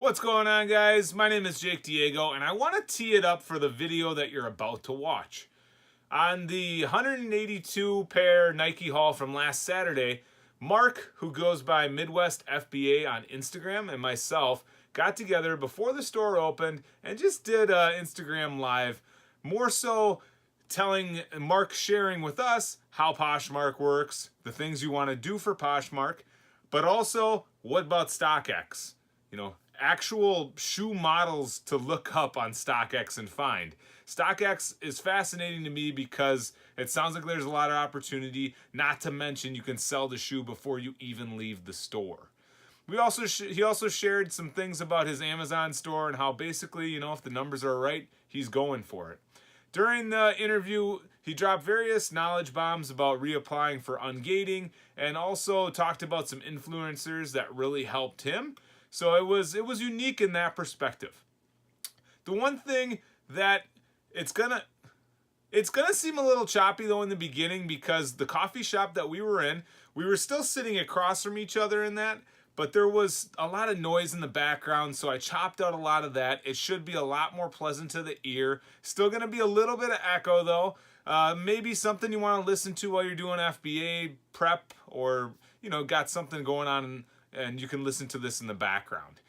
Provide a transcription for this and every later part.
What's going on, guys? My name is Jake Diego, and I want to tee it up for the video that you're about to watch. On the 182 pair Nike haul from last Saturday, Mark, who goes by Midwest FBA on Instagram, and myself got together before the store opened and just did Instagram Live, more so telling Mark, sharing with us how Poshmark works, the things you want to do for Poshmark, but also what about StockX? Actual shoe models to look up on StockX and find. StockX is fascinating to me because it sounds like there's a lot of opportunity, not to mention you can sell the shoe before you even leave the store. He also shared some things about his Amazon store and how basically, if the numbers are right, he's going for it. During the interview, he dropped various knowledge bombs about reapplying for ungating and also talked about some influencers that really helped him. So it was unique in that perspective. The one thing that it's gonna seem a little choppy though in the beginning, because the coffee shop that we were in, we were still sitting across from each other in that, but there was a lot of noise in the background, so I chopped out a lot of that. It should be a lot more pleasant to the ear. Still gonna be a little bit of echo though. Maybe something you want to listen to while you're doing FBA prep, or got something going on and you can listen to this in the background.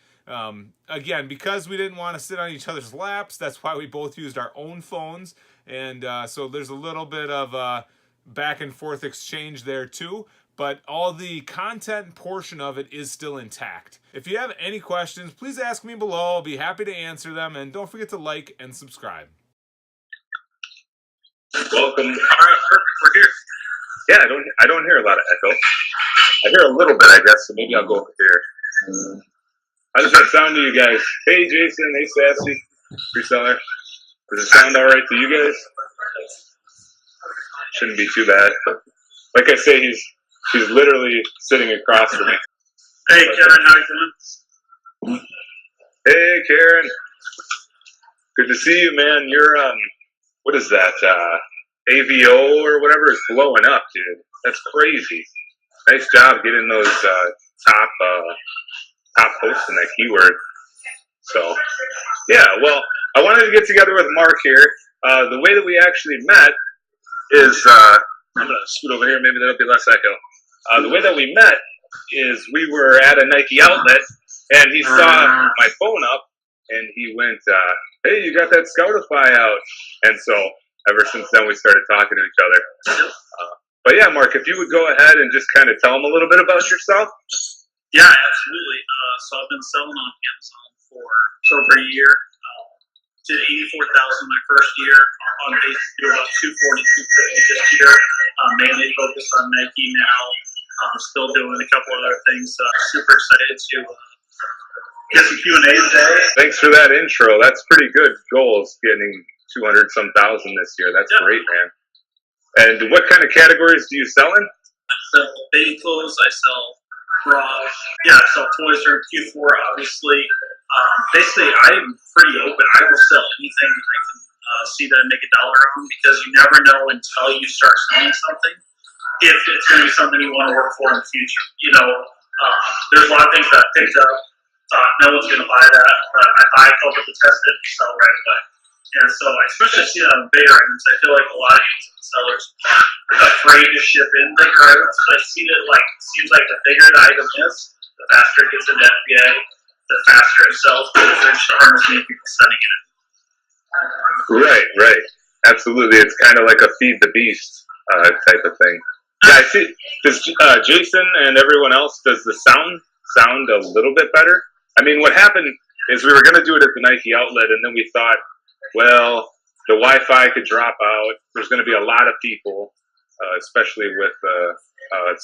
Again, because we didn't want to sit on each other's laps, that's why we both used our own phones. And so there's a little bit of back and forth exchange there too. But all the content portion of it is still intact. If you have any questions, please ask me below. I'll be happy to answer them. And don't forget to like and subscribe. Welcome. All right, perfect. We're here. Yeah, I don't hear a lot of echo. I hear a little bit, I guess, so maybe I'll go over here. How does that sound to you guys? Hey, Jason. Hey, Sassy. Reseller. Does it sound all right to you guys? Shouldn't be too bad. Like I say, he's literally sitting across from me. Hey, Karen, how you doing? Hey, Karen. Good to see you, man. You're, what is that? AVO or whatever is blowing up, dude. That's crazy. Nice job getting those top posts in that keyword. So, yeah, well, I wanted to get together with Mark here. The way that we actually met is, I'm going to scoot over here, maybe that'll be less echo. The way that we met is we were at a Nike outlet, and he saw my phone up, and he went, hey, you got that Scoutify out. And so ever since then, we started talking to each other. But yeah, Mark, if you would go ahead and just kind of tell them a little bit about yourself. Yeah, absolutely. So I've been selling on Amazon for over a year. Did 84,000 my first year. On base to do about 240, 250 this year. Mainly focused on Nike now. Still doing a couple other things. Super excited to get some Q&A today. Thanks for that intro. That's pretty good goals, getting 200-some thousand this year. That's great, man. And what kind of categories do you sell in? I sell baby clothes. I sell bras. Yeah, I sell toys during Q4, obviously. Basically, I'm pretty open. I will sell anything that I can see that I make $1 on, because you never know until you start selling something if it's going to be something you want to work for in the future. There's a lot of things that I picked up, thought no one's going to buy that, but I buy a couple to test it and sell right away. And so I especially see that on bigger items. I feel like a lot of Amazon sellers are afraid to ship in bigger items. But I see that seems like the bigger the item is, the faster it gets into FBA, the faster it sells, because there's just as many people sending it in. Right. Absolutely. It's kind of like a feed the beast type of thing. Yeah, I see. Does Jason and everyone else, does the sound a little bit better? I mean, what happened is we were going to do it at the Nike outlet, and then we thought, well, the Wi-Fi could drop out. There's going to be a lot of people, especially with the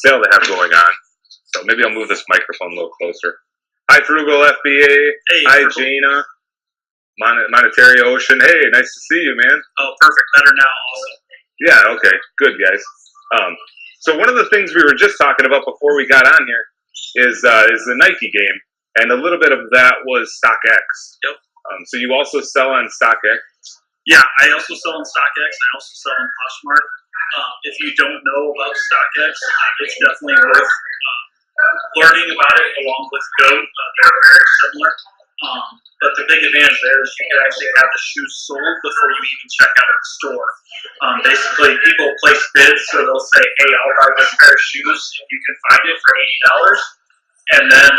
sale they have going on. So maybe I'll move this microphone a little closer. Hi, Frugal FBA. Hey, hi, Jaina. Monetary Ocean. Hey, nice to see you, man. Oh, perfect. Better now also. Yeah, okay. Good, guys. So one of the things we were just talking about before we got on here is the Nike game. And a little bit of that was StockX. Yep. So you also sell on StockX? Yeah, I also sell on StockX. I also sell on Poshmark. If you don't know about StockX, it's definitely worth learning about it along with Go. They're very similar. But the big advantage there is you can actually have the shoes sold before you even check out at the store. Basically, people place bids, so they'll say, "Hey, I'll buy this pair of shoes if you can find it for $80," and then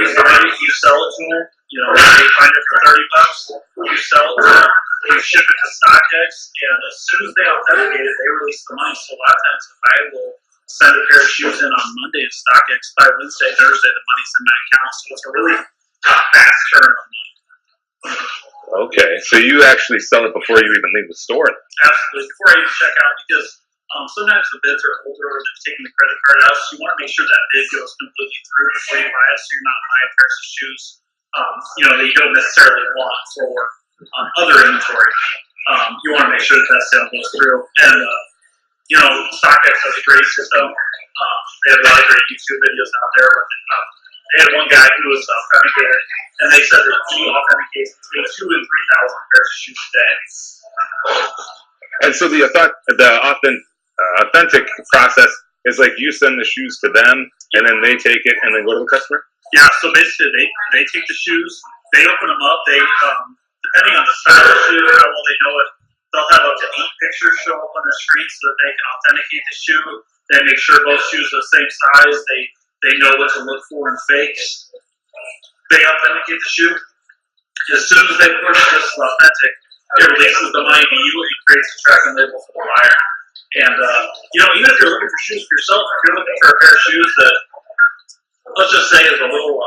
use the money, you sell it to them. You know, they find it for $30, you sell it to them, you ship it to StockX, and as soon as they authenticate it, they release the money. So a lot of times, if I will send a pair of shoes in on Monday to StockX, by Wednesday, Thursday, the money's in my account. So it's a really fast turnaround. Okay, so you actually sell it before you even leave the store? Absolutely, before I even check out, because sometimes the bids are older or they've taken the credit card out, so you want to make sure that bid goes completely through before you buy it, so you're not buying pairs of shoes that you don't necessarily want for other inventory. You want to make sure that sale goes through. And, StockX has a great system. They have a lot of great YouTube videos out there. But they had one guy who was authenticated, and they said that he authenticates between 2,000 and 3,000 pairs of shoes a day. And so the authentic process is like you send the shoes to them, and then they take it and then go to the customer? Yeah, so basically they take the shoes, they open them up, they depending on the style of the shoe, how well they know it, they'll have up to 8 pictures show up on their screen so that they can authenticate the shoe. They make sure both shoes are the same size. They know what to look for in fakes. They authenticate the shoe. As soon as they push this is authentic, it releases the money to you and creates a tracking label for the buyer. And even if you're looking for shoes for yourself, if you're looking for a pair of shoes that, let's just say, is a little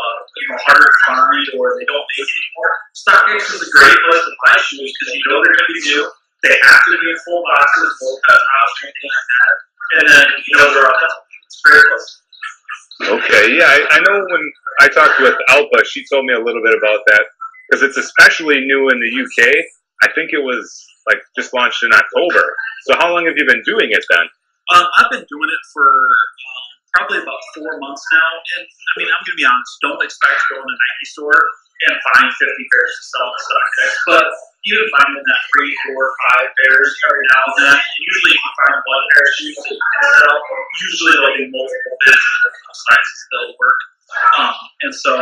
harder to find or they don't make anymore, StockX is a great place to buy shoes because you know they're going to be new. They have to be in full boxes, no cut tops or anything like that. And then they're authentic. It's very close. Okay, yeah, I know when I talked with Alpa, she told me a little bit about that because it's especially new in the UK. I think it was just launched in October. So how long have you been doing it then? I've been doing it for probably about 4 months now. And I mean, I'm going to be honest, don't expect to go in a Nike store and find 50 pairs to sell on StockX. But even finding that 3, 4, 5 pairs every now and then, and usually you can find one pair of shoes that you can sell. Usually there'll be multiple bids and multiple sizes that'll work. And so,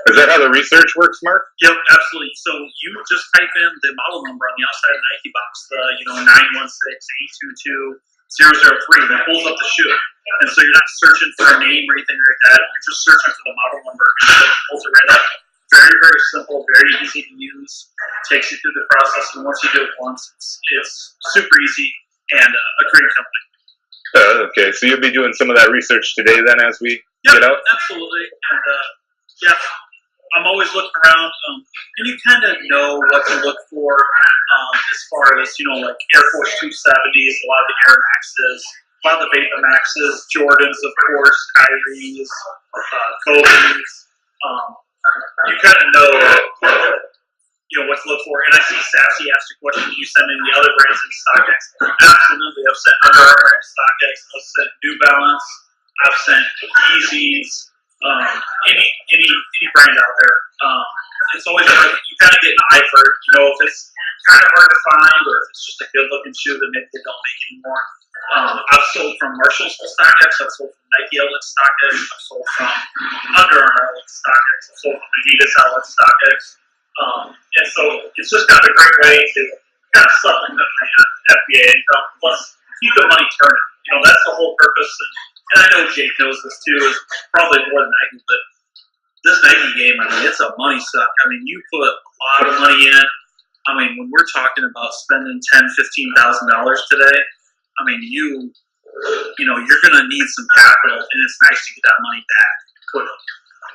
is that how the research works, Mark? Yep, absolutely. So you just type in the model number on the outside of the Nike box, the 916-822-003, and it pulls up the shoe. And so you're not searching for a name or anything like that. You're just searching for the model number, and it pulls it right up. Very, very simple, very easy to use. Takes you through the process, and once you do it once, it's super easy and a great company. Okay, so you'll be doing some of that research today then as we get out? Absolutely. And I'm always looking around, and you kind of know what to look for as far as, like Air Force 270s, a lot of the Air Maxes, a lot of the Vapor Maxes, Jordans, of course, Kyrie's, Kobe's. You kind of know what to look for. And I see Sassy asked a question, you send in the other brands in StockX. Absolutely. I've sent Under Armour in StockX. I've sent New Balance. I've sent Yeezys. Any brand out there. It's always you kind of get an eye for if it's kind of hard to find or if it's just a good looking shoe that maybe they don't make anymore. I've sold from Marshalls to StockX. I've sold from Nike outlet to StockX. I've sold from Under Armour outlet to StockX. I've sold from Adidas outlet to StockX. And so it's just kind of a great way to kind of supplement my FBA income plus keep the money turning. That's the whole purpose. And I know Jake knows this too, is probably more than Nike, but this Nike game, it's a money suck. You put a lot of money in. When we're talking about spending $10,000, $15,000 today, you're going to need some capital, and it's nice to get that money back quickly.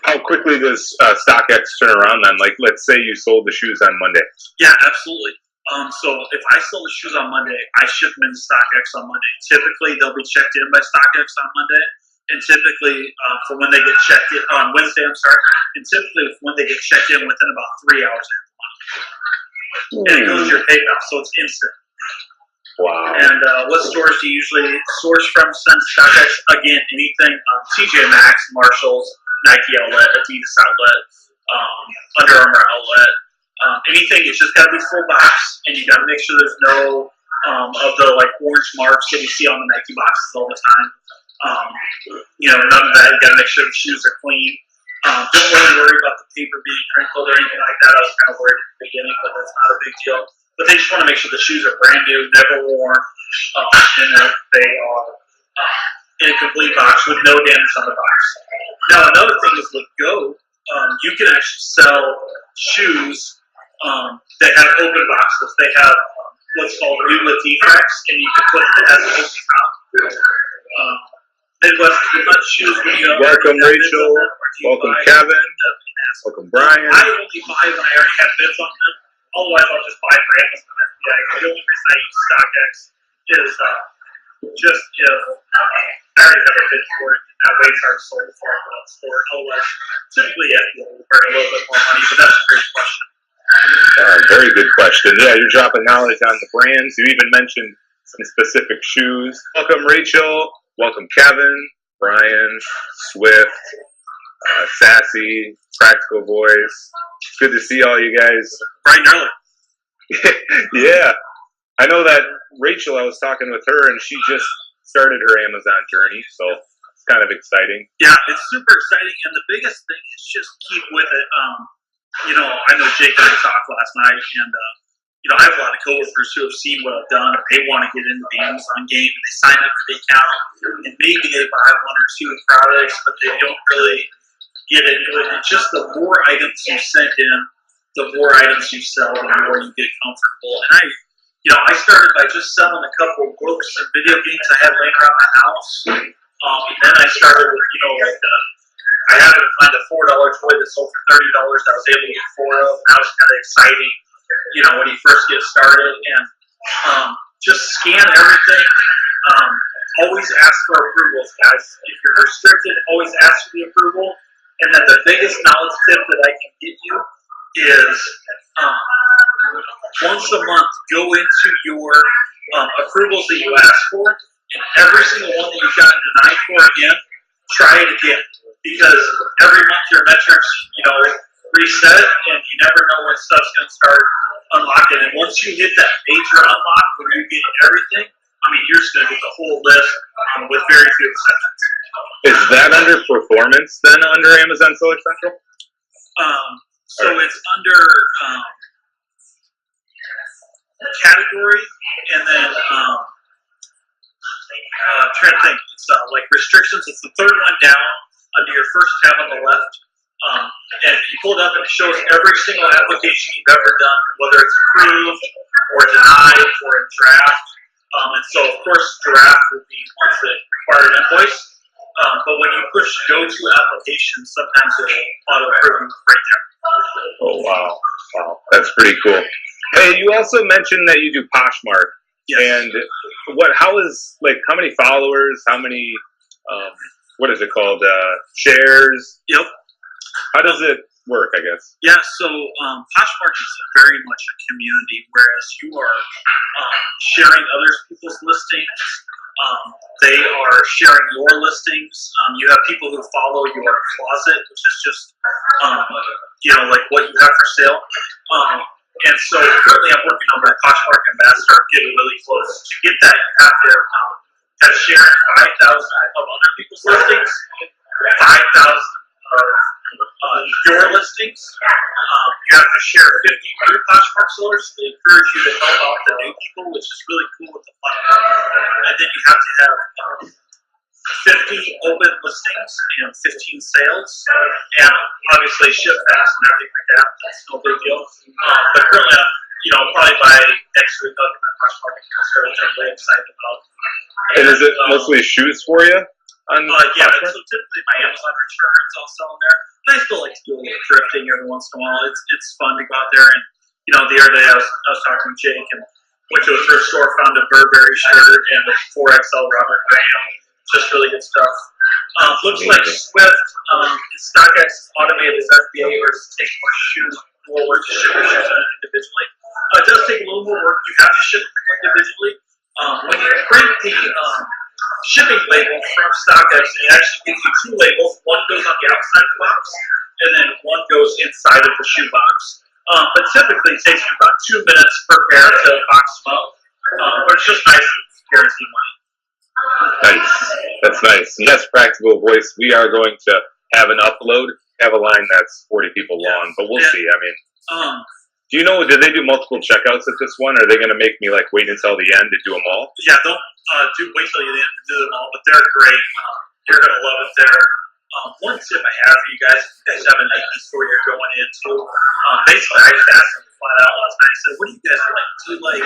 How quickly does StockX turn around then? Let's say you sold the shoes on Monday. Yeah, absolutely. So if I sell the shoes on Monday, I ship them into StockX on Monday. Typically, they'll be checked in by StockX on Monday, and typically for when they get checked in on Wednesday, and typically when they get checked in within about 3 hours after Monday. And it goes to your PayPal, so it's instant. Wow. And what stores do you usually source from? Send StockX, again, anything, TJ Maxx, Marshalls, Nike outlet, Adidas outlet, Under Armour outlet. Anything, it's just got to be full box, and you got to make sure there's no of the orange marks that you see on the Nike boxes all the time. None of that. You got to make sure the shoes are clean. Don't really worry about the paper being crinkled or anything like that. I was kind of worried at the beginning, but that's not a big deal. But they just want to make sure the shoes are brand new, never worn, and that they are in a complete box with no damage on the box. Now, another thing is with Go, you can actually sell shoes that have open boxes. They have what's called new defects, and you can put it as an open top. Midwest Nut shoes. Welcome, Rachel. Welcome, Kevin. Welcome, Brian. I only buy when I already have bids on them. Otherwise, I'll just buy for Amazon FBA. The only reason I use StockX is just if I already have a bid for it. That way, it's already sold for it. Otherwise, typically FBA will burn a little bit more money, but that's a great question. Very good question. Yeah, you're dropping knowledge on the brands. You even mentioned some specific shoes. Welcome, Rachel. Welcome, Kevin, Brian, Swift, Sassy, Practical Voice. It's good to see all you guys. Brian Early. Yeah. I know that Rachel, I was talking with her, and she just started her Amazon journey, so it's kind of exciting. Yeah, it's super exciting, and the biggest thing is just keep with it. I know Jake and I talked last night, and I have a lot of coworkers who have seen what I've done, and they want to get into the Amazon game, and they sign up for the account, and maybe they buy one or two products, but they don't really get into it. And just the more items you send in, the more items you sell, the more you get comfortable. And I started by just selling a couple of books and video games I had laying around my house, and then I started with, I happened to find a $4 toy that sold for $30 that I was able to get 4 of, and that was kind of exciting. When you first get started, and just scan everything. Always ask for approvals, guys. If you're restricted, always ask for the approval. And then the biggest knowledge tip that I can give you is once a month, go into your approvals that you asked for, and every single one that you've gotten denied for again, try it again. Because every month your metrics, reset, and you never know when stuff's going to start unlocking. And once you hit that major unlock where you're getting everything, you're just going to get the whole list with very few exceptions. Is that under performance then under Amazon Seller Central? So it's under category, and then trying to think. It's like restrictions. It's the third one down under your first tab on the left. And if you pull it up, it shows every single application you've ever done, whether it's approved or denied or in draft. And so, of course, draft would be ones that require an invoice. But when you push go to applications, sometimes it'll auto-approve right there. Oh, wow. Wow. That's pretty cool. Hey, you also mentioned that you do Poshmark. Yes. And how many followers, how many, what is it called, shares? Yep. How does it work, I guess? Yeah, so Poshmark is very much a community, whereas you are sharing other people's listings. They are sharing your listings. You have people who follow your closet, which is just, like what you have for sale. And so currently I'm working on my Poshmark ambassador. I'm getting really close. To get that, you have to have shared 5,000 of other people's listings, 5,000 of your listings. You have to share 50 new Poshmark sellers. They encourage you to help out the new people, which is really cool with the platform. And then you have to have 50 open listings and 15 sales, and obviously ship fast and everything like that. That's no big deal. But currently, probably by next week, I'll get my Poshmark account started, which I'm really excited about. And is it mostly shoes for you? Yeah, so typically my Amazon returns I'll sell in there. And I still like to do a little thrifting every once in a while. It's fun to go out there, and the other day I was talking with Jake and went to a thrift store, found a Burberry shirt and a 4XL Robert Graham. Just really good stuff. Looks like Swift StockX is automated as FBA, or does it take more work to ship your shoes individually? It does take a little more work. You have to ship them individually. When you print the shipping label from StockX, it actually gives you 2 labels. One goes on the outside of the box, and then one goes inside of the shoe box. But typically it takes you about 2 minutes per pair to box them up. But it's just nice to guarantee money. Nice. That's nice. Yes, Practical Voice, we are going to have an upload have a line that's 40 people long, but we'll see. I mean, do you know, did they do multiple checkouts at this one? Or are they going to make me like wait until the end to do them all? Yeah, don't wait till the end to do them all, but they're great. You're going to love it there. One tip I have for you guys, if you guys have a Nike store you're going into, basically I just asked them flat out last night. I said, what do you guys like? Do you like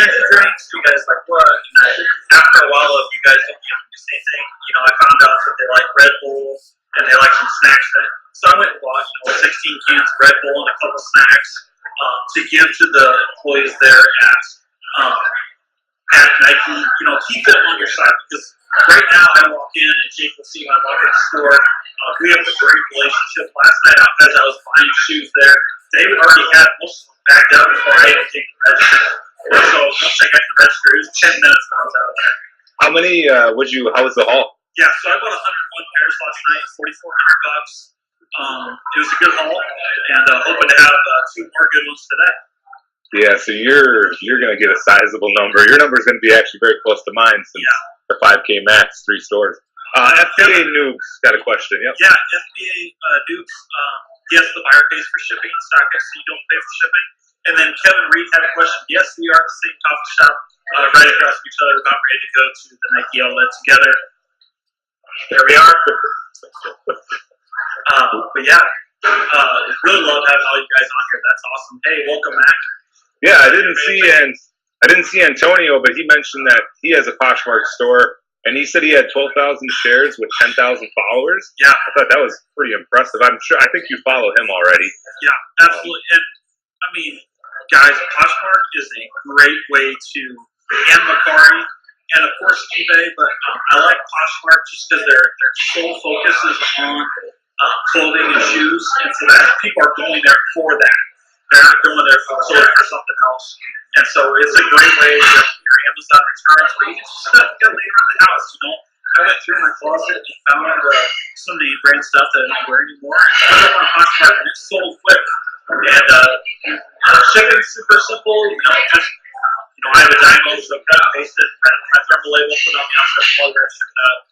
energy drinks? Do you guys like what? You know, after a while, if you guys don't give them the same thing, you know, I found out that they like Red Bull and they like some snacks. So I went and bought, 16 cans of Red Bull and a couple snacks to give to the employees there at Nike. Keep them on your side, because right now I walk in and Jake will see when I walk in the store. We have a great relationship. Last night, as I was buying shoes there, they already had most of them backed up before I even take the register. So once I got the register, it was 10 minutes and I was out of there. How many how was the haul? Yeah, so I bought 101 pairs last night, $4,400. It was a good haul, and hoping to have 2 more good ones today. Yeah, so you're going to get a sizable number. Your number is going to be actually very close to mine, since the 5K max, 3 stores. FBA Noobs got a question. Yep. Yeah, FBA Noobs. Yes, the buyer pays for shipping on StockX, so you don't pay for shipping. And then Kevin Reed had a question. Yes, we are at the same coffee shop, right across from each other, about ready to go to the Nike outlet together. There we are. But yeah, really love having all you guys on here. That's awesome. Hey, welcome back. Yeah, I didn't see Antonio, but he mentioned that he has a Poshmark store, and he said he had 12,000 shares with 10,000 followers. Yeah, I thought that was pretty impressive. I think you follow him already. Yeah, absolutely. And I mean, guys, Poshmark is a great way to, and Macari, and of course eBay. But I like Poshmark just because their sole focus is on clothing and shoes, and so that people are going there for that. They're not going there for something else. And so it's a great way to your Amazon returns, or even just stuff you got laying around the house. I went through my closet and found some name brand stuff that I don't wear anymore, and put it on Poshmark, and it's sold quick. And shipping's super simple. I have a dyno, so cut, paste it, print my thermal label, put it on the outside photograph, ship it out.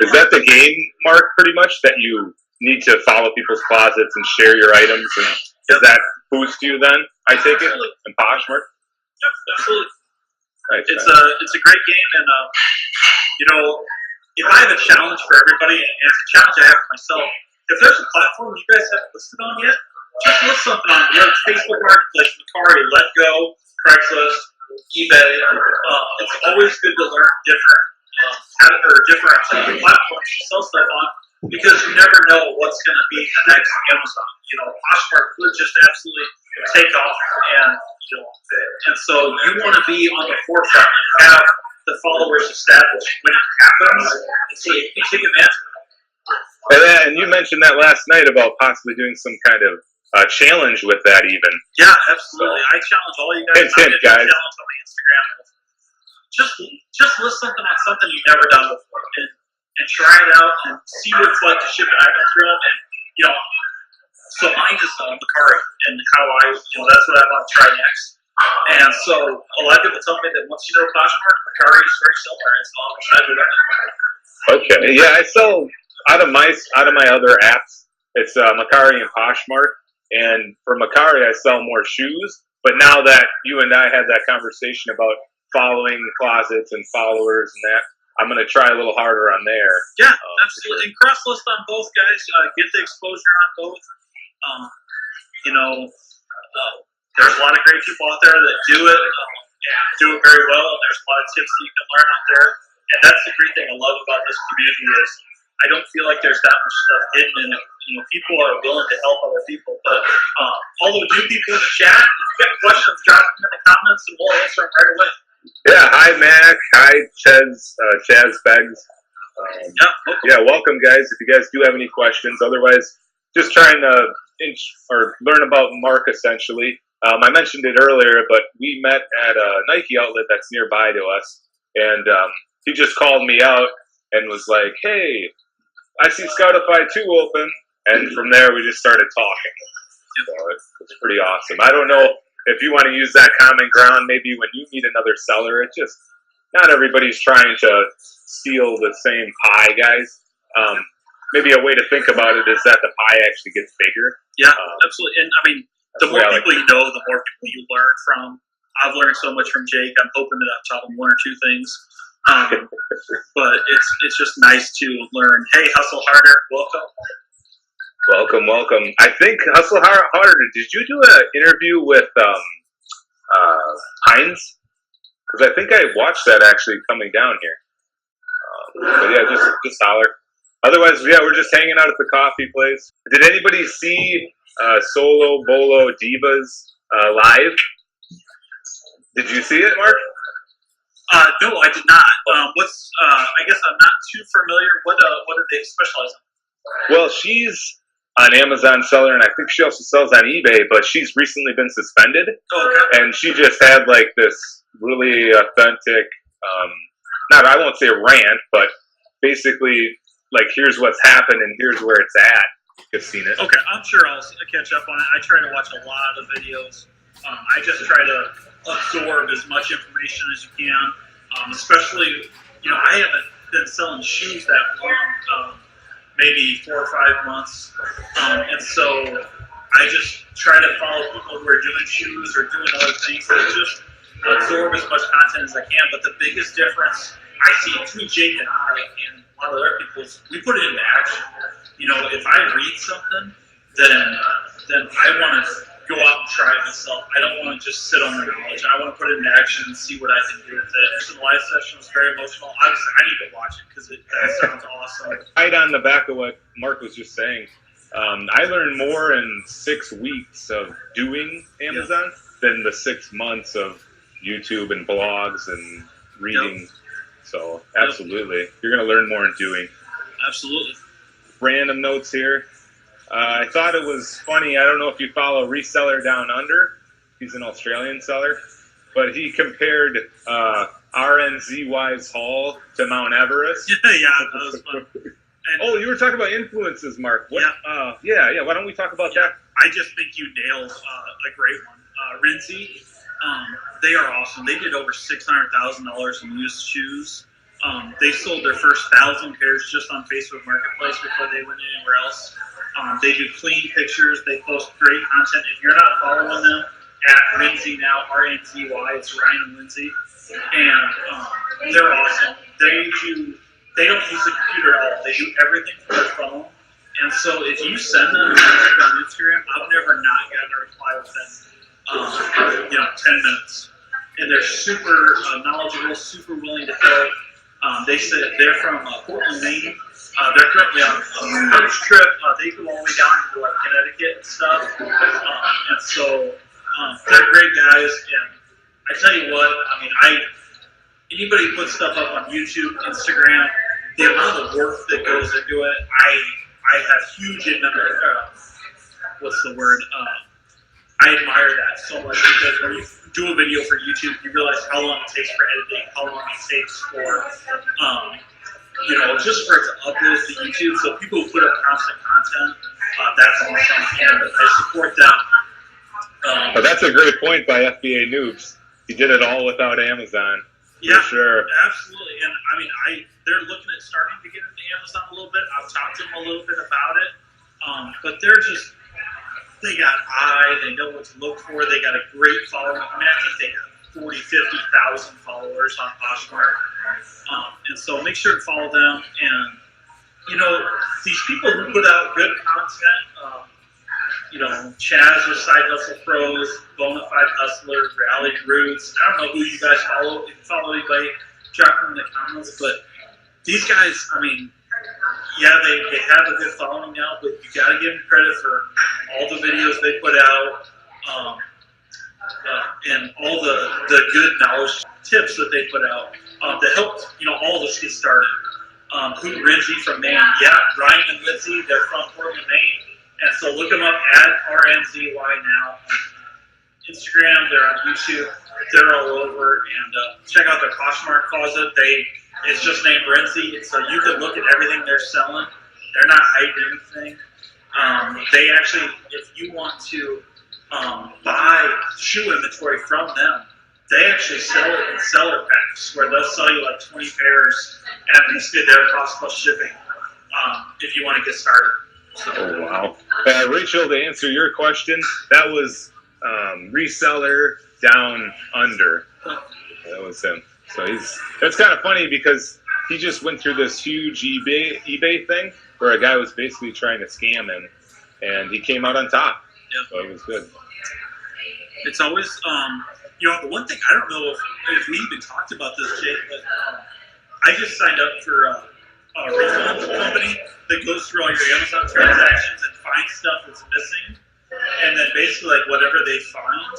Is that the game, Mark? Pretty much that you need to follow people's closets and share your items, and does that boost you then? I take it in Poshmark. Yep, absolutely. Nice, it's a great game, and if I have a challenge for everybody, and it's a challenge I have for myself, if there's a platform you guys haven't listed on yet, just list something on it. Facebook Marketplace, Macari, Let Go, Craigslist, eBay. It's always good to learn different platforms to sell stuff on, because you never know what's going to be the next Amazon. Poshmark could just absolutely take off, and so you want to be on the forefront and have the followers established when it happens, and so you can take advantage of it. And you mentioned that last night about possibly doing some kind of challenge with that, even. Yeah, absolutely. I challenge all you guys. Hint, guys. Challenge on my Instagram. Just list something on something you've never done before, and try it out and see what it's like to ship an item through them. And so mine is Macari, and how that's what I want to try next. And so a lot of people tell me that once you know Poshmark, Macari is very similar. It's all excited about it. Okay, yeah, I sell out of my other apps. It's Macari and Poshmark, and for Macari I sell more shoes. But now that you and I had that conversation about following closets and followers and that, I'm going to try a little harder on there. Yeah, absolutely. And cross list on both, guys. Get the exposure on both. There's a lot of great people out there that do it and do it very well. And there's a lot of tips that you can learn out there. And that's the great thing I love about this community is I don't feel like there's that much stuff hidden in it. People are willing to help other people. But all the new people in the chat, if you got questions, drop them in the comments and we'll answer them right away. Yeah, hi Mac, hi Chaz Beggs. Welcome guys. If you guys do have any questions, otherwise, just trying to learn about Mark essentially. I mentioned it earlier, but we met at a Nike outlet that's nearby to us, and he just called me out and was like, "Hey, I see Scoutify 2 open," and from there we just started talking. So it's pretty awesome. I don't know if you want to use that common ground, maybe when you meet another seller. It's just not everybody's trying to steal the same pie, guys. maybe a way to think about it is that the pie actually gets bigger. Yeah, absolutely. And I mean, the more people you know, the more people you learn from. I've learned so much from Jake. I'm hoping that I've taught him one or two things. But it's just nice to learn. Hey, Hustle Harder, Welcome. I think Hustle Harder. Did you do an interview with Hines? Because I think I watched that actually coming down here. But yeah, just holler. Otherwise, yeah, we're just hanging out at the coffee place. Did anybody see Solo Bolo Divas live? Did you see it, Mark? No, I did not. I guess I'm not too familiar. What do they specialize in? Well, she's an Amazon seller, and I think she also sells on eBay, but she's recently been suspended. Okay. And she just had like this really authentic, I won't say rant, but basically like, here's what's happened and here's where it's at. You've seen it. Okay, I'm sure I'll catch up on it. I try to watch a lot of videos. I just try to absorb as much information as you can, especially, I haven't been selling shoes that long, maybe 4 or 5 months, and so I just try to follow people who are doing shoes or doing other things and just absorb as much content as I can. But the biggest difference I see between Jake and I and a lot of other people is we put it into action. If I read something, then I want to go out and try it myself. I don't want to just sit on the knowledge. I want to put it into action and see what I can do with it. The live session was very emotional. Obviously, I need to watch it because that sounds awesome. Right on the back of what Mark was just saying, I learned more in 6 weeks of doing Amazon than the 6 months of YouTube and blogs and reading. Yep. So, absolutely. You're going to learn more in doing. Absolutely. Random notes here. I thought it was funny. I don't know if you follow Reseller Down Under. He's an Australian seller. But he compared RNZY's haul to Mount Everest. Yeah, that was fun. You were talking about influences, Mark. Yeah. Why don't we talk about that? I just think you nailed a great one. Rinzi, they are awesome. They did over $600,000 in used shoes. They sold their first 1,000 pairs just on Facebook Marketplace before they went anywhere else. They do clean pictures. They post great content. If you're not following them, at Rinzi now, RNZY, it's Ryan and Lindsay, and they're awesome. They don't use the computer at all. They do everything from their phone. And so if you send them a message on Instagram, I've never not gotten a reply within 10 minutes. And they're super knowledgeable, super willing to help. They said they're from Portland, Maine. They're currently on a first trip. They go all the way down to like Connecticut and stuff. And so they're great guys. And I tell you what, anybody who puts stuff up on YouTube, Instagram, the amount of work that goes into it, I have huge I admire that so much, because when you do a video for YouTube, you realize how long it takes for editing, how long it takes for, just for it to upload to YouTube. So people who put up constant content, that's awesome, and I support them. But that's a great point by FBA Noobs. He did it all without Amazon. Yeah, for sure. Absolutely. And they're looking at starting to get into Amazon a little bit. I've talked to them a little bit about it. But they got they know what to look for. They got a great following. I think they have 40,000, 50,000 followers on Poshmark. And so make sure to follow them. And, these people who put out good content, Chaz with Side Hustle Pros, Bonafide Hustler, Rally Roots. I don't know who you guys follow. If you follow anybody, drop them in the comments. But these guys, they have a good following now, but you got to give them credit for all the videos they put out, and all the good knowledge tips that they put out that helped all of us get started. Rinzi from Maine, Ryan and Lindsay, they're from Portland, Maine. And so look them up at RNZY now on Instagram. They're on YouTube. They're all over. And check out their Poshmark closet. It's just named Rinzi. And so you can look at everything they're selling. They're not hiding anything. They actually, if you want to buy shoe inventory from them, they actually sell it in seller packs where they'll sell you like 20 pairs at basically their cost plus shipping. if you want to get started. So, Oh, wow. Rachel, to answer your question, that was reseller down under. That was him. So that's kind of funny because he just went through this huge eBay thing where a guy was basically trying to scam him, and he came out on top. Yeah. So it was good. It's always, the one thing, I don't know if we even talked about this, Jake, but I just signed up for a refund company that goes through all your Amazon transactions and finds stuff that's missing. And then basically, like, whatever they find,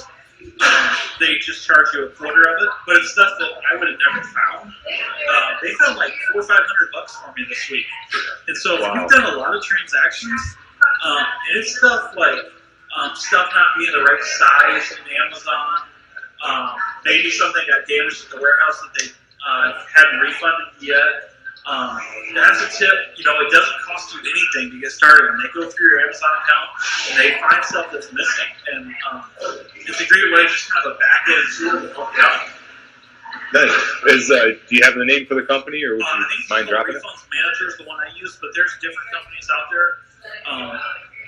they just charge you a quarter of it. But it's stuff that I would have never found. They found like $400 or $500 for me this week. And so if you've done a lot of transactions, and it's stuff like stuff not being the right size in Amazon, maybe something got damaged at the warehouse that they hadn't refunded yet. That's a tip. It doesn't cost you anything to get started. And they go through your Amazon account and they find stuff that's missing. And it's a great way, just kind of a back end tool to help you out. Nice. Do you have the name for the company, or would you mind dropping it? Refunds Manager is the one I use, but there's different companies out there.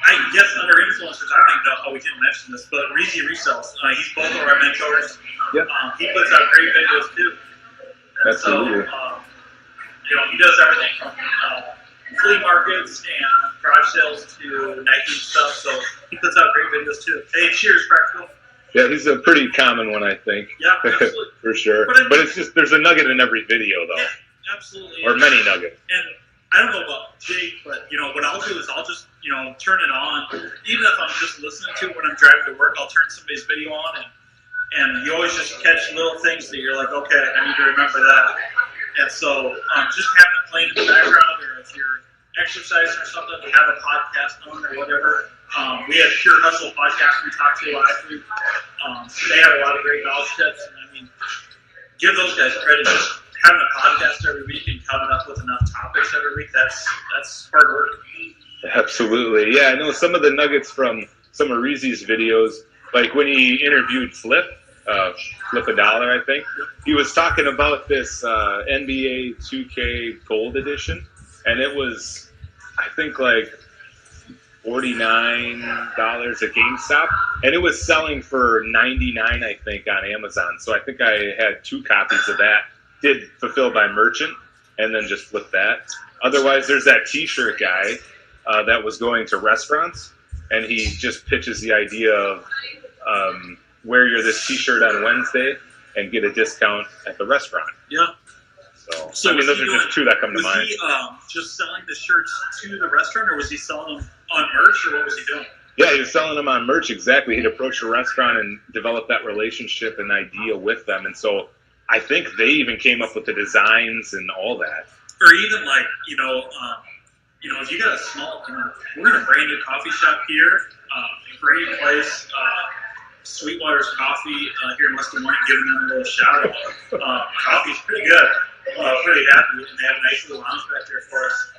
I guess under influencers, I don't even know how we didn't mention this, but Reezy Resells. He's both of our mentors. Yep. He puts out great videos too. And Absolutely. So, he does everything from flea markets and garage sales to Nike stuff. So he puts out great videos too. Hey, cheers, Practical. Yeah, he's a pretty common one, I think. Yeah, absolutely. For sure. But It's just, there's a nugget in every video, though. Yeah, absolutely. Or many nuggets. And I don't know about Jake, but what I'll do is I'll just turn it on. Even if I'm just listening to it when I'm driving to work, I'll turn somebody's video on, and you always just catch little things that you're like, okay, I need to remember that. And so just having it playing in the background, or if you're exercising or something, to have a podcast on or whatever. We had Pure Hustle podcast we talked to last week. They have a lot of great knowledge tips, and I mean, give those guys credit. Just having a podcast every week and coming up with enough topics every week, that's hard work. Absolutely. Yeah, I know some of the nuggets from some of Reezy's videos, like when he interviewed Flip a Dollar, I think. He was talking about this NBA 2K Gold Edition, and it was, I think, like $49 at GameStop, and it was selling for $99, I think, on Amazon. So I think I had 2 copies of that. Did fulfill by merchant, and then just flip that. Otherwise, there's that T-shirt guy that was going to restaurants, and he just pitches the idea of wear this T-shirt on Wednesday and get a discount at the restaurant. Yeah. So I mean, those are just 2 that come to mind. Was he just selling the shirts to the restaurant, or was he selling them on merch, or what was he doing? Yeah, he was selling them on merch, exactly. He'd approach a restaurant and develop that relationship and idea with them. And so I think they even came up with the designs and all that. Or even like, if you got a small, we're in a brand new coffee shop here, great place, Sweetwater's Coffee here in West Des Moines, giving them a little shout out. Coffee's pretty good. Pretty happy, and they have a nice little lounge back there for us.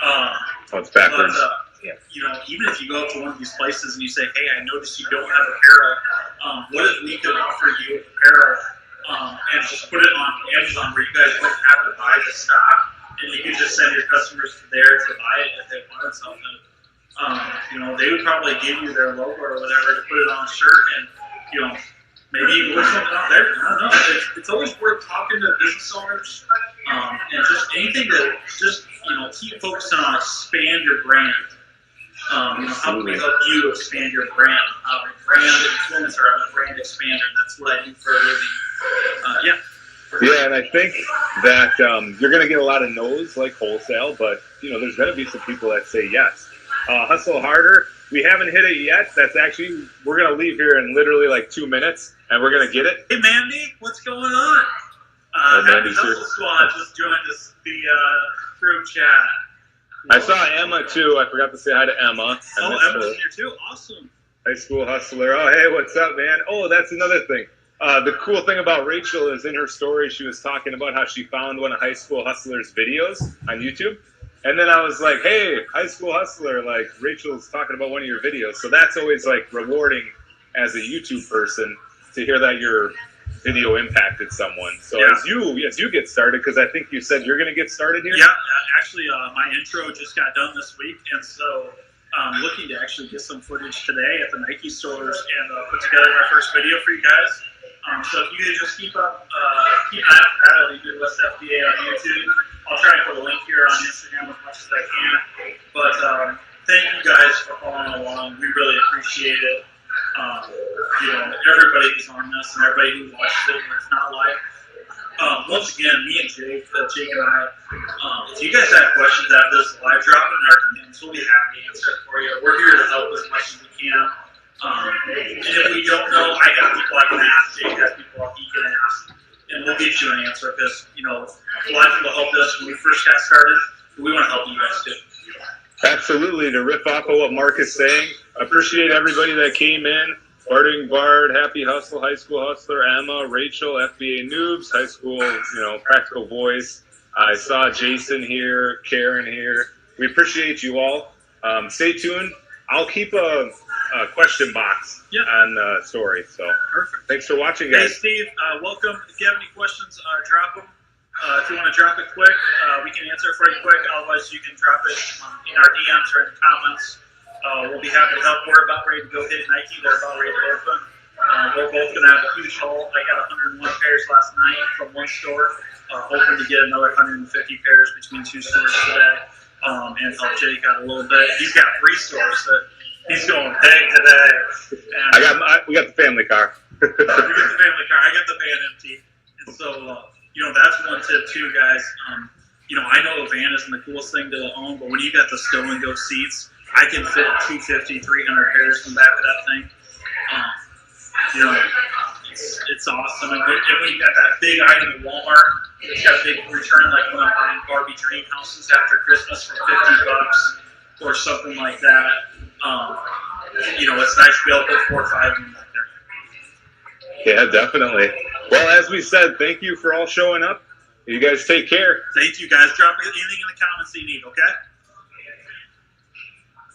Oh, it's backwards. But, even if you go up to one of these places and you say, hey, I noticed you don't have apparel, what if we could offer you apparel and just put it on Amazon where you guys wouldn't have to buy the stock, and you could just send your customers there to buy it if they wanted something. They would probably give you their logo or whatever to put it on a shirt, and maybe you can work something out there. I don't know. It's always worth talking to business owners, and just anything that just keep focusing on expand your brand. How can we help you to expand your brand? I'm a brand influencer, I'm a brand expander. That's what I do for a living. Yeah, and I think that you're going to get a lot of no's, like wholesale, but there's going to be some people that say yes. Hustle harder. We haven't hit it yet. We're going to leave here in literally like 2 minutes, and we're going to get it. Hey, Mandy, what's going on? Happy Hustle Squad just joined us via group chat. I saw Emma, too. I forgot to say hi to Emma. Emma's here, too. Awesome. High school hustler. Oh, hey, what's up, man? Oh, that's another thing. The cool thing about Rachel is in her story, she was talking about how she found one of High School Hustler's videos on YouTube. And then I was like, hey, High School Hustler, like Rachel's talking about one of your videos. So that's always like rewarding as a YouTube person to hear that you're video impacted someone. So Yeah. as you get started, because I think you said you're going to get started here. Yeah, actually, my intro just got done this week, and so I'm looking to actually get some footage today at the Nike stores and put together my first video for you guys. So if you guys just keep an eye out for that, I'll do Midwest FBA on YouTube. I'll try and put a link here on Instagram as much as I can. But thank you guys for following along. We really appreciate it. Everybody who's on this and everybody who watches it when it's not live. Once again, me and Jake and I, if you guys have questions after this live, drop it in our DMs. We'll be happy to answer it for you. We're here to help as much as we can. And if we don't know, I got people I can ask. Jake has people he can ask. And we'll get you an answer because, a lot of people helped us when we first got started. But we want to help you guys too. Absolutely. To riff off of what Mark is saying, I appreciate everybody that came in. Barding Bard, Happy Hustle, High School Hustler, Emma, Rachel, FBA Noobs, High School, Practical Voice. I saw Jason here, Karen here. We appreciate you all. Stay tuned. I'll keep a question box on the story. So Perfect. Thanks for watching, Hey, guys. Steve, welcome. If you have any questions, drop them. If you want to drop it quick, we can answer it for you quick. Otherwise, you can drop it in our DMs or in the comments. We'll be happy to help. We're about ready to go hit Nike. They're about ready to open. We're both going to have a huge haul. I got 101 pairs last night from one store. Hoping to get another 150 pairs between two stores today. And help Jake out a little bit. He's got 3 stores that he's going big today. And We got the family car. we get the family car. I got the van empty. And so, that's one tip too, guys. I know a van isn't the coolest thing to own, but when you got the stow and go seats, I can fit 250, 300 pairs in the back of that thing. It's awesome. And when you got that big item at Walmart, it's got a big return, like when I'm buying Barbie dream houses after Christmas for $50 or something like that. It's nice to be able to put 4 or 5 of them back there. Yeah, definitely. Well, as we said, thank you for all showing up. You guys take care. Thank you, guys. Drop anything in the comments that you need, okay?